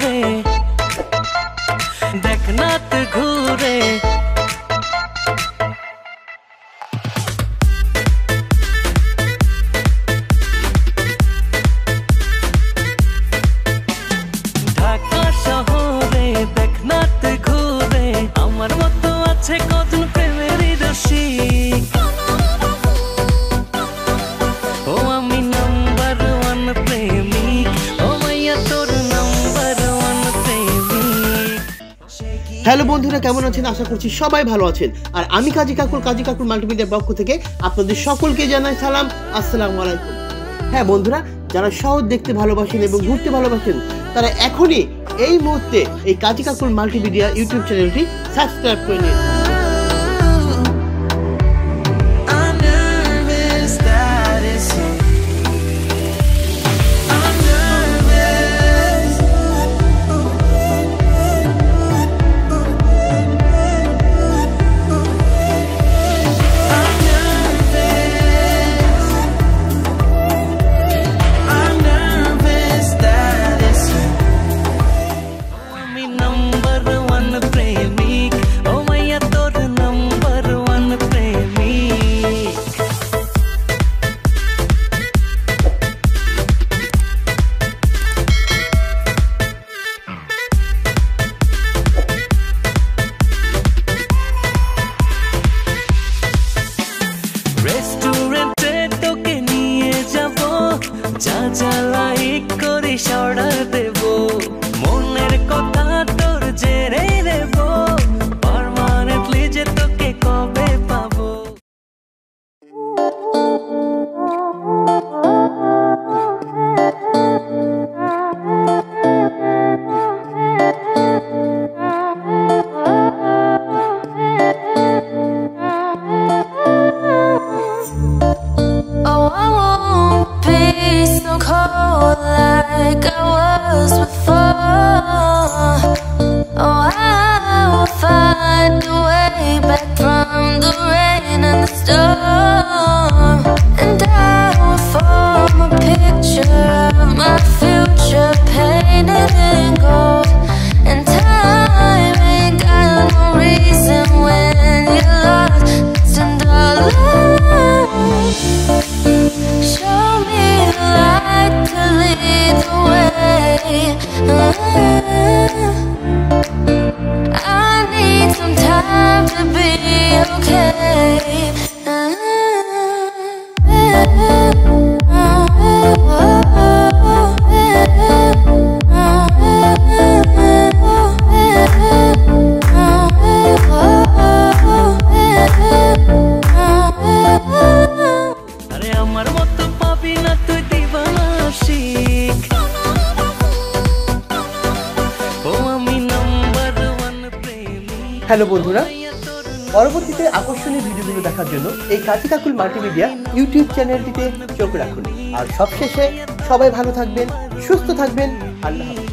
শহরে দেখনা তো ঘুরে ঢাকা শহরে দেখনা তো ঘুরে আমার মতো আছে কজন প্রেমেরই রসিক ও আমি নাম্বার ওয়ান প্রেমিক ও মাইয়া তোর নাম্বার ওয়ান প্রেমিক। হ্যালো বন্ধুরা, কেমন আছেন? আশা করছি সবাই ভালো আছেন। আর আমি কাজী কাকুর মাল্টিমিডিয়ার পক্ষ থেকে আপনাদের সকলকে জানাই সালাম, আসসালামু আলাইকুম। হ্যাঁ বন্ধুরা, যারা শহর দেখতে ভালোবাসেন এবং ঘুরতে ভালোবাসেন তারা এখনই এই মুহূর্তে এই কাজী কাকুর মাল্টিমিডিয়া ইউটিউব চ্যানেলটি সাবস্ক্রাইব করে নিন। রেস্টুরেন্টে তোকে নিয়ে যাব, যা যা লাইক করে অর্ডার দেব, মনের কথা তোর জেনে নেব, পার্মানেন্টলি যে তোকে কবে পাবো। Like I was before. Oh, I will find a way back from the rain and the storm. And I will form a picture of my future painted in gold. And time ain't got no reason when you're lost and alone. Show me the light to lead the way. I need some time to be okay. আরে আমার মতো পাবি না তুই দিবানা শিখ, ও আমি number one প্রেমিক। Hello বন্ধুরা, পরবর্তীতে আকর্ষণীয় ভিডিওগুলো দেখার জন্য এই কাজী কাকুর মাল্টিমিডিয়া ইউটিউব চ্যানেলটিতে চোখ রাখুন। আর সবশেষে সবাই ভালো থাকবেন, সুস্থ থাকবেন। আল্লাহ হাফেজ।